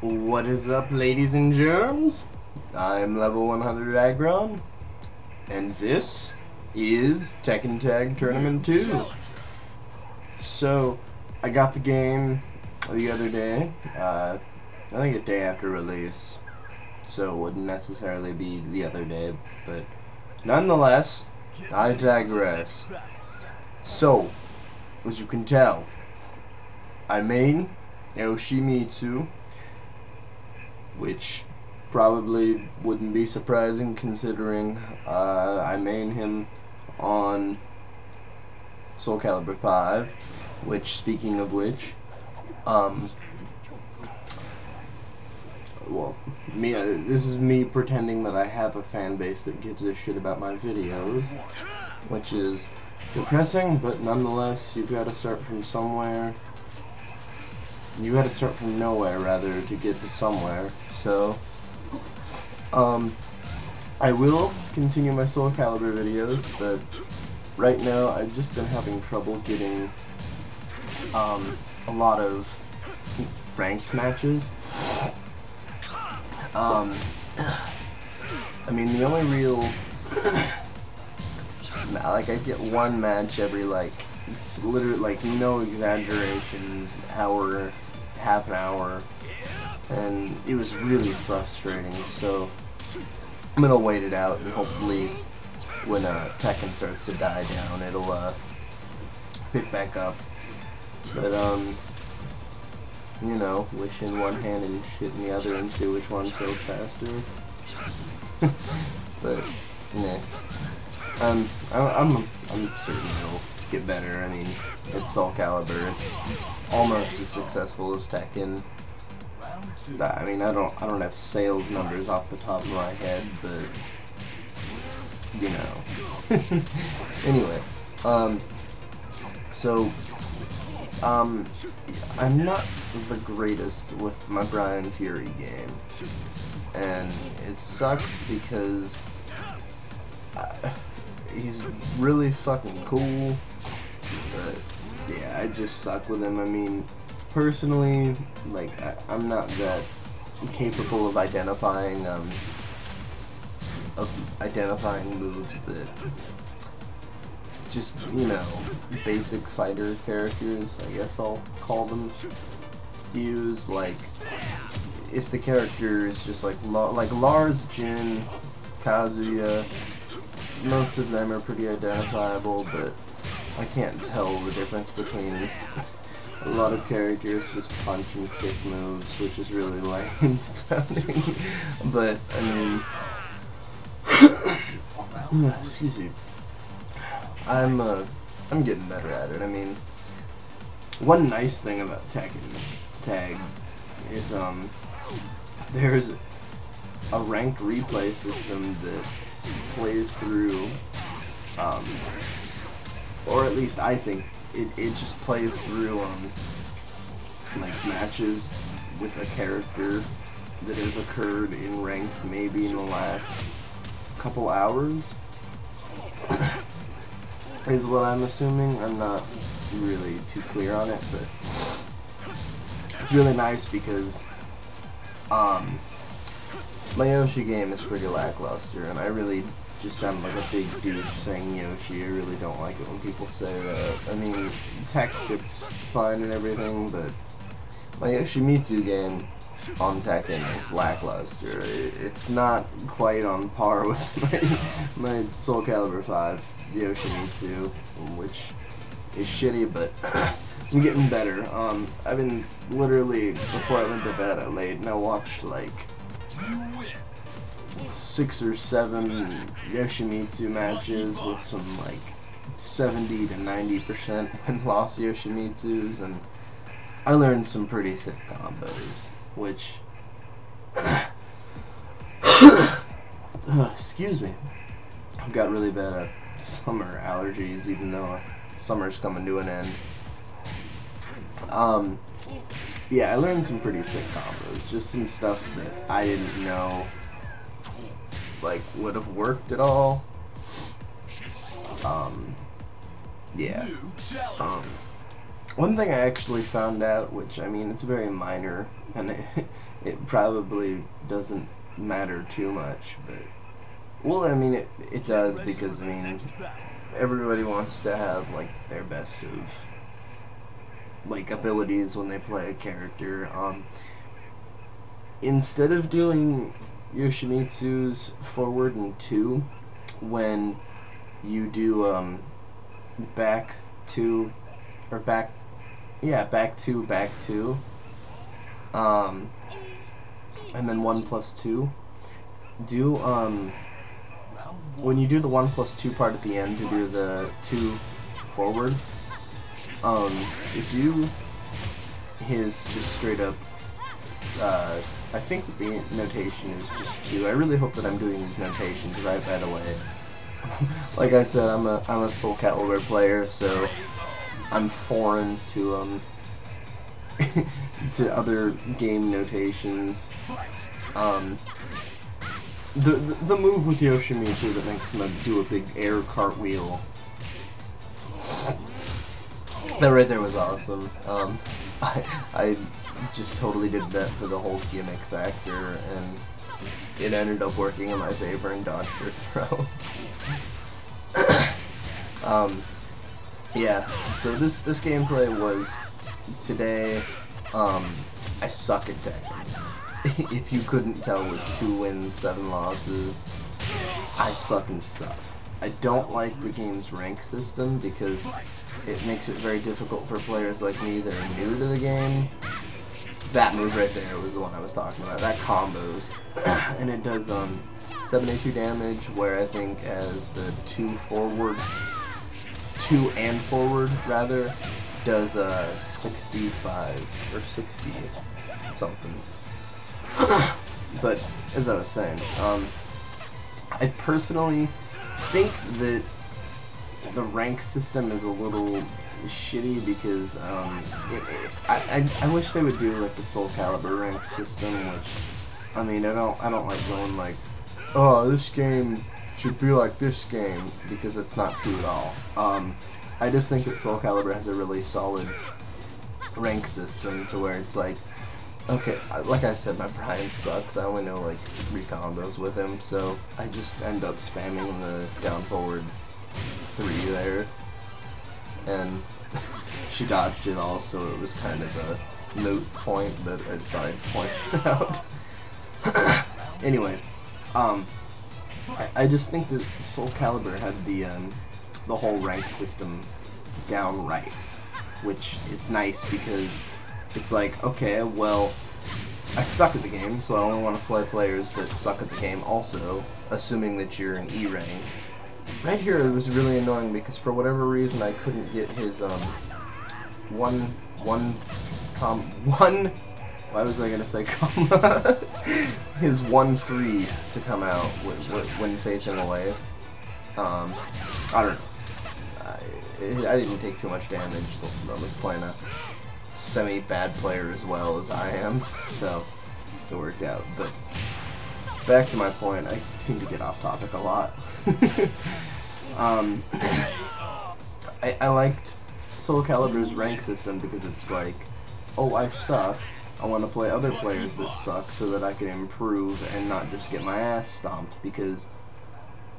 What is up, ladies and germs? I'm level 100 Agron, and this is Tekken Tag Tournament 2. So, I got the game the other day, I think a day after release, so it wouldn't necessarily be the other day, but nonetheless, I digress. So, as you can tell, I made Yoshimitsu, which probably wouldn't be surprising considering I main him on Soul Calibur 5, which, speaking of which, well, this is me pretending that I have a fan base that gives a shit about my videos, which is depressing, but nonetheless, you've got to start from somewhere. You got to start from nowhere, rather, to get to somewhere. So, I will continue my Soul Calibur videos, but right now I've just been having trouble getting a lot of ranked matches. I mean, the only real like, I get one match every, like, it's literally, like, no exaggerations, hour, half an hour, and it was really frustrating. So I'm gonna wait it out, and hopefully when Tekken starts to die down, it'll pick back up. But you know, wish in one hand and shit in the other and see which one goes faster. But nah, I'm certain it'll get better. I mean, it's Soul Calibur. It's almost as successful as Tekken. I mean, I don't have sales numbers off the top of my head, but you know. Anyway, so I'm not the greatest with my Brian Fury game, and it sucks because he's really fucking cool, but yeah, I just suck with him. I mean, personally, like, I'm not that capable of identifying moves that just, you know, basic fighter characters, I guess I'll call them, use. Like, if the character is just like Lars, Jin, Kazuya, most of them are pretty identifiable, but I can't tell the difference between a lot of characters just punch and kick moves, which is really lame sounding. But I mean, excuse me, I'm getting better at it. I mean, one nice thing about Tekken Tag is there's a ranked replay system that plays through, or at least I think it just plays through like matches with a character that has occurred in ranked maybe in the last couple hours, is what I'm assuming. I'm not really too clear on it, but it's really nice because my Yoshi game is pretty lackluster, and I really just sound like a big douche saying Yoshi. I really don't like it when people say that. I mean, text, it's fine and everything, but my Yoshimitsu game on Tekken is lackluster. It's not quite on par with my Soul Calibur 5 Yoshimitsu, which is shitty, but I'm getting better. I've been literally, before I went to bed, I laid and I watched like 6 or 7 Yoshimitsu matches with some like 70 to 90% win-loss Yoshimitsus, and I learned some pretty sick combos, which excuse me, I've got really bad summer allergies, even though summer's coming to an end. Yeah, I learned some pretty sick combos, just some stuff that I didn't know like would have worked at all. Yeah. One thing I actually found out, which, I mean, it's very minor, and it probably doesn't matter too much, but well, I mean it does, because I mean everybody wants to have like their best of like abilities when they play a character. Instead of doing Yoshimitsu's forward and 2, when you do back 2 or back back 2 and then 1+2, do when you do the 1+2 part at the end to do the 2 forward, do his just straight up, I think that the notation is just 2. I really hope that I'm doing these notations right, by the way. Like I said, I'm a Soul Calibur player, so I'm foreign to to other game notations. The move with Yoshimitsu that makes him do a big air cartwheel, that right there was awesome. I just totally did that for the whole gimmick factor, and it ended up working in my favor and dodged her throw. Yeah, so this gameplay was today. I suck at Tekken. If you couldn't tell with 2 wins, 7 losses, I fucking suck. I don't like the game's rank system because it makes it very difficult for players like me that are new to the game. That move right there was the one I was talking about. That combos. And it does 72 damage, where I think as the 2 and forward rather, does 65 or 60 something. But as I was saying, I personally think that the rank system is a little shitty because I wish they would do like the Soul Calibur rank system, which I mean I don't like going like, oh, this game should be like this game, because it's not true at all. I just think that Soul Calibur has a really solid rank system to where it's like, okay, like I said, my Brian sucks. I only know like 3 combos with him, so I just end up spamming the down forward 3 there, and she dodged it all, so it was kind of a moot point that I'd pointed out. Anyway, I just think that Soul Calibur had the whole rank system down right, which is nice because it's like, okay, well, I suck at the game, so I only want to play players that suck at the game also, assuming that you're an E rank. Right here it was really annoying because for whatever reason I couldn't get his why was I gonna say comma? His 1-3 to come out when facing away. I don't know. I didn't take too much damage. I was playing a semi-bad player as well as I am, so it worked out. But back to my point, I seem to get off topic a lot. I liked Soul Calibur's rank system because it's like, oh, I suck. I want to play other players that suck so that I can improve and not just get my ass stomped, because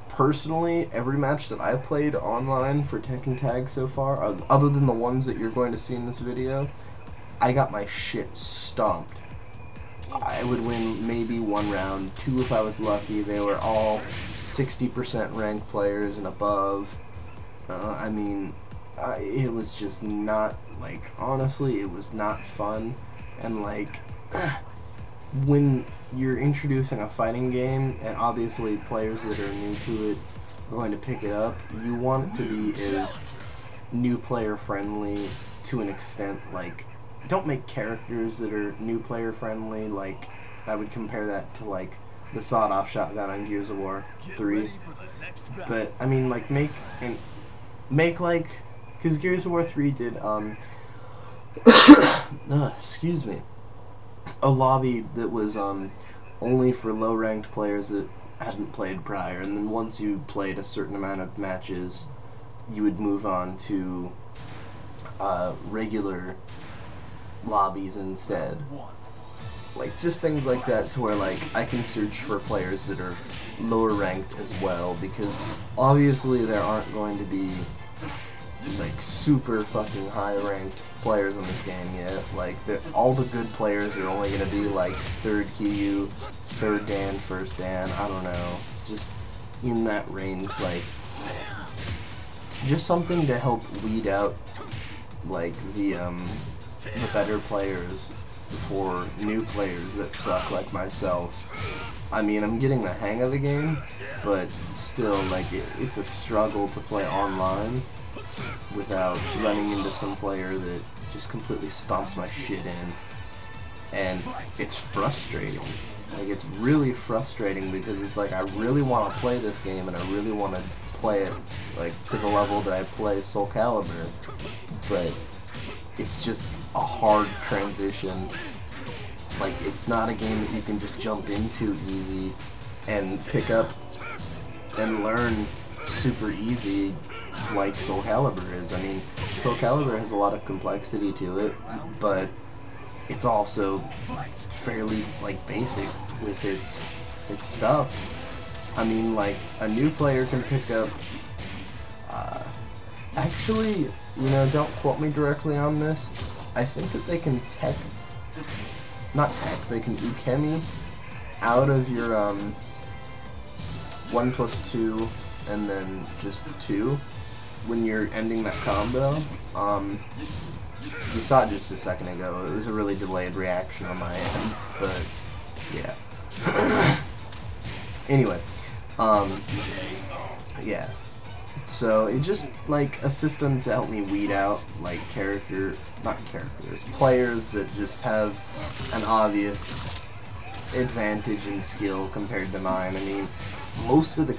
personally, every match that I've played online for Tekken Tag so far, other than the ones that you're going to see in this video, I got my shit stomped. I would win maybe 1 round, 2 if I was lucky. They were all 60% ranked players and above. I mean, it was just not, like, honestly, it was not fun. And, like, when you're introducing a fighting game, and obviously players that are new to it are going to pick it up, you want it to be as new player friendly to an extent. Like, don't make characters that are new player friendly. Like, I would compare that to like the sawed-off shotgun on Gears of War 3. But I mean, like, make like, because Gears of War 3 did excuse me, a lobby that was only for low-ranked players that hadn't played prior, and then once you played a certain amount of matches, you would move on to regular lobbies instead. like just things like that to where like I can search for players that are lower ranked as well, because obviously there aren't going to be like super fucking high ranked players in this game yet. Like all the good players are only gonna be like 3rd Kyu, 3rd Dan, 1st Dan, I don't know, just in that range. Like just something to help weed out like the better players for new players that suck like myself. I mean, I'm getting the hang of the game, but still, like, it's a struggle to play online without running into some player that just completely stomps my shit in. And it's frustrating. Like, it's really frustrating because it's like I really want to play this game and I really want to play it, like, to the level that I play Soul Calibur, but it's just a hard transition. Like, it's not a game that you can just jump into easy and pick up and learn super easy like Soul Calibur is. I mean, Soul Calibur has a lot of complexity to it, but it's also fairly, like, basic with its stuff. I mean, like, a new player can pick up, actually, you know, don't quote me directly on this, I think that they can they can ukemi out of your, 1+2 and then just 2 when you're ending that combo. You saw it just a second ago. It was a really delayed reaction on my end, but yeah. Anyway, yeah. So it's just like a system to help me weed out like players that just have an obvious advantage in skill compared to mine. I mean, most of the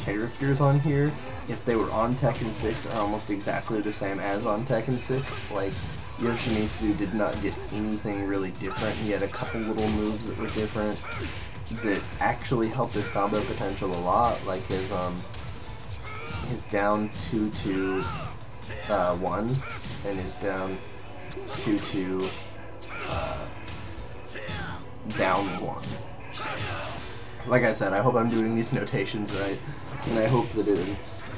characters on here, if they were on Tekken 6, are almost exactly the same as on Tekken 6. Like, Yoshimitsu did not get anything really different. He had a couple little moves that were different that actually helped his combo potential a lot, like his down 2-2-1 and his down 2-2 down 1. Like I said, I hope I'm doing these notations right, and I hope that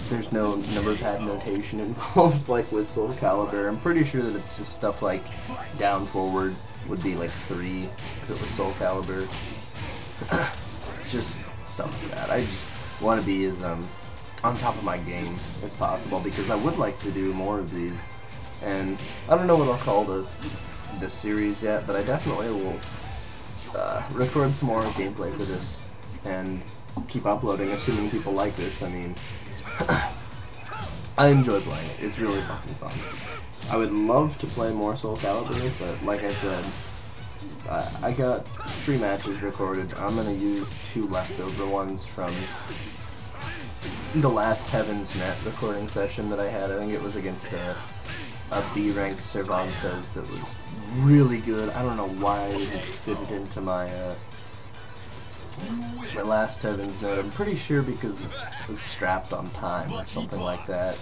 there's no number pad notation involved like with Soul Calibur. I'm pretty sure that it's just stuff like down forward would be like 3 if it was Soul Calibur. Just stuff like that. I just want to be as on top of my game as possible, because I would like to do more of these, and I don't know what I'll call this series yet, but I definitely will record some more gameplay for this and keep uploading, assuming people like this. I mean, I enjoy playing it. It's really fucking fun. I would love to play more Soul Calibur, but like I said, I got 3 matches recorded. I'm gonna use 2 leftover ones from the last Heaven's Net recording session that I had. I think it was against a B-ranked Cervantes that was really good. I don't know why I didn't fit it into my last Heaven's Net. I'm pretty sure because it was strapped on time or something like that.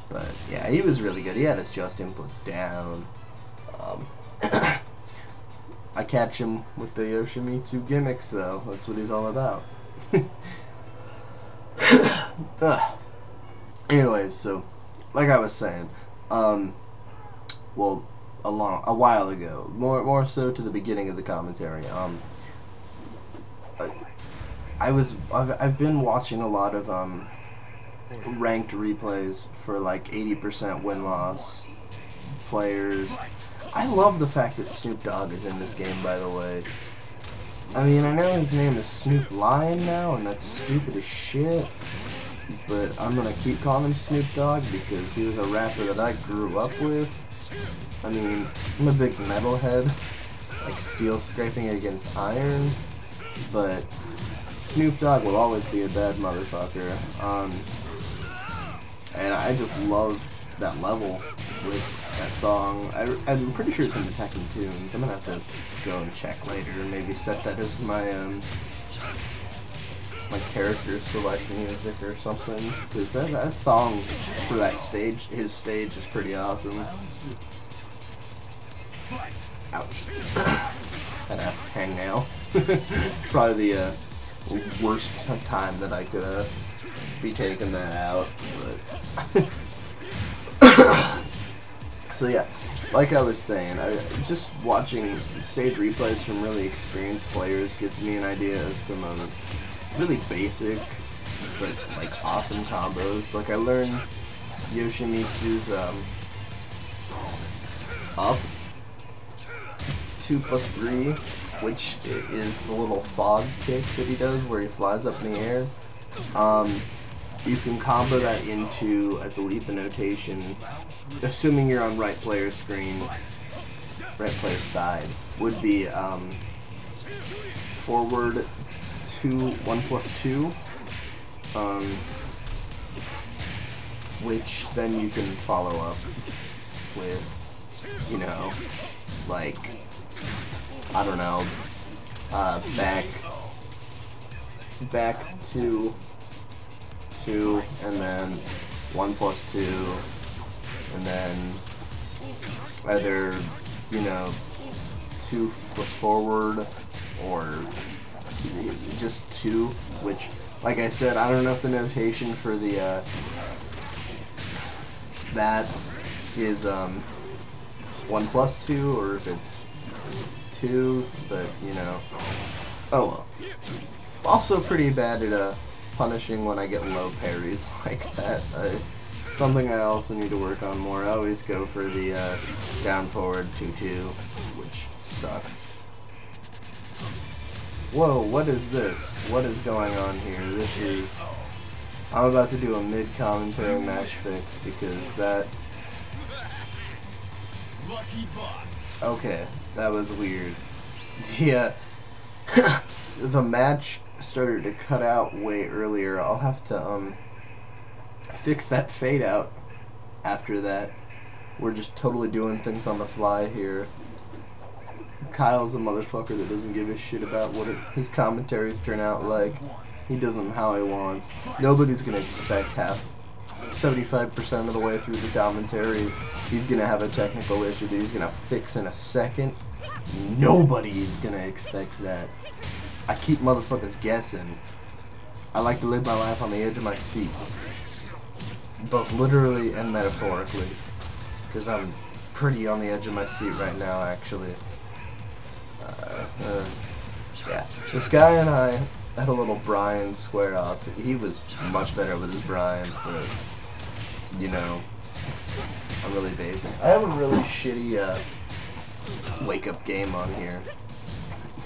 But yeah, he was really good. He had his just inputs down. I catch him with the Yoshimitsu gimmicks though. That's what he's all about. Anyways, so like I was saying, well, a while ago, more so to the beginning of the commentary, I've been watching a lot of ranked replays for like 80% win-loss players. I love the fact that Snoop Dogg is in this game, by the way. I mean, I know his name is Snoop Lion now, and that's stupid as shit, but I'm gonna keep calling him Snoop Dogg because he was a rapper that I grew up with. I mean, I'm a big metalhead, like steel scraping against iron, but Snoop Dogg will always be a bad motherfucker. And I just love that level with that song. I'm pretty sure it's in the Tekken tunes. I'm gonna have to go and check later and maybe set that as my my character select music or something, because that song for that stage, his stage, is pretty awesome. Ouch. kind of hangnail. Probably the worst time that I could be taking that out. But so yeah, like I was saying, just watching saved replays from really experienced players gives me an idea of some really basic but like awesome combos. Like I learned Yoshimitsu's up 2+3, which is the little fog kick that he does where he flies up in the air. You can combo that into, I believe the notation, assuming you're on right player's screen, right player's side, would be forward 1+2, which then you can follow up with, you know, like, I don't know, back to 2, and then 1+2, and then either, you know, 2 plus forward, or just 2, which, like I said, I don't know if the notation for the, that is, 1+2, or if it's 2, but, you know, oh well. Also pretty bad at, punishing when I get low parries like that. Something I also need to work on more. I always go for the down forward 2-2, which sucks. Whoa, what is this? What is going on here? This is... I'm about to do a mid-commentary match fix because that... Okay, that was weird. Yeah. The match started to cut out way earlier. I'll have to fix that fade out after that. We're just totally doing things on the fly here. Kyle's a motherfucker that doesn't give a shit about what his commentaries turn out like. He does them how he wants. Nobody's gonna expect 75% of the way through the commentary he's gonna have a technical issue that he's gonna fix in a second. Nobody's gonna expect that. I keep motherfuckers guessing. I like to live my life on the edge of my seat. Both literally and metaphorically. Because I'm pretty on the edge of my seat right now, actually. Yeah. This guy and I had a little Brian square off. He was much better with his Brian, but, you know, I'm really basic. I have a really shitty wake-up game on here,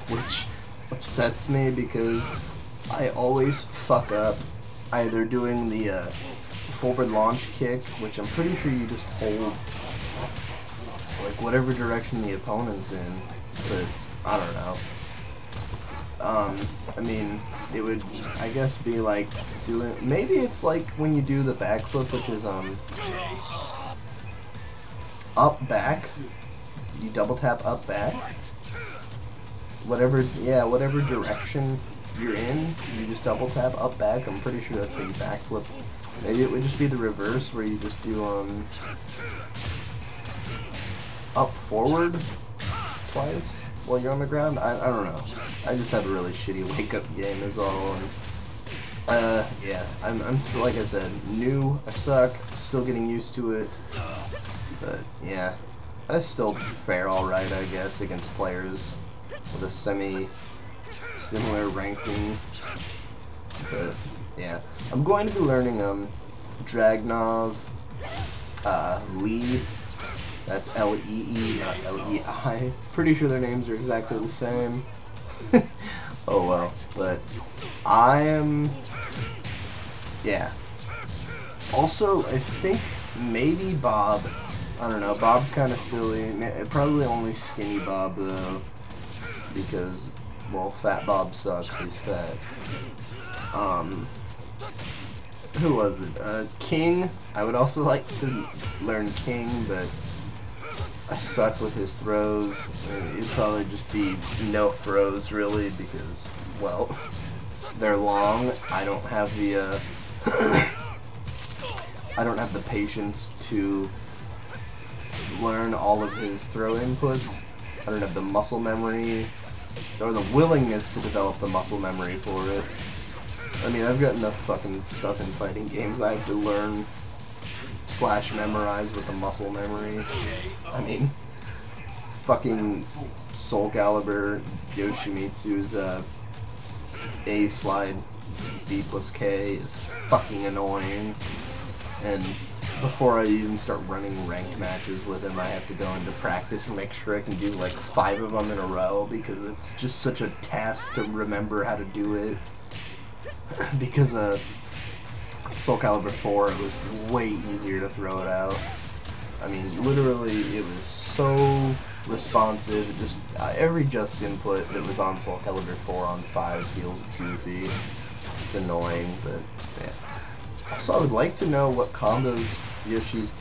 which upsets me because I always fuck up either doing the forward launch kick, which I'm pretty sure you just hold like whatever direction the opponent's in, but I don't know. I mean, it would, I guess, be like doing, maybe it's like when you do the backflip, which is up back, you double tap up back. Whatever direction you're in, you just double tap up back. I'm pretty sure that's how you backflip. Maybe it would just be the reverse where you just do up forward twice while you're on the ground. I don't know. I just have a really shitty wake up game is all. And, yeah, I'm still, like I said, new. I suck. Still getting used to it. But yeah, I still fare all right, I guess, against players with a similar ranking. But yeah, I'm going to be learning Dragnov, Lee. That's L-E-E, not L-E-I. Pretty sure their names are exactly the same. Oh well, but I am, yeah. Also, I think maybe Bob. I don't know. Bob's kind of silly. Probably only skinny Bob though, because, well, fat Bob sucks. He's fat. Who was it? King. I would also like to learn King, but I suck with his throws. It'd probably just be no throws, really, because, well, they're long. I don't have the I don't have the patience to learn all of his throw inputs. I don't have the muscle memory or the willingness to develop the muscle memory for it. I mean, I've got enough fucking stuff in fighting games I have to learn / memorize with the muscle memory. I mean, fucking Soul Calibur Yoshimitsu's A slide B plus K is fucking annoying, and before I even start running ranked matches with him, I have to go into practice and make sure I can do like 5 of them in a row, because it's just such a task to remember how to do it. Because Soul Calibur 4, it was way easier to throw it out. I mean, literally, it was so responsive. Just every just input that was on Soul Calibur 4 on 5 feels goofy. It's annoying, but yeah. So I would like to know what combos Yoshi's...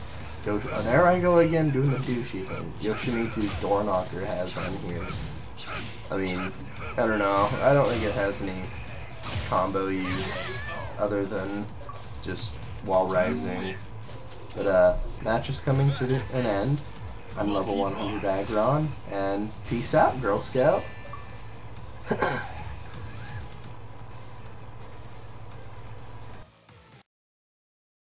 there I go again doing the douchey thing. Yoshimitsu's Door Knocker has on here. I mean, I don't know. I don't think it has any combo use other than just while rising. But match is coming to an end. I'm level 100 Aggron, and peace out, Girl Scout.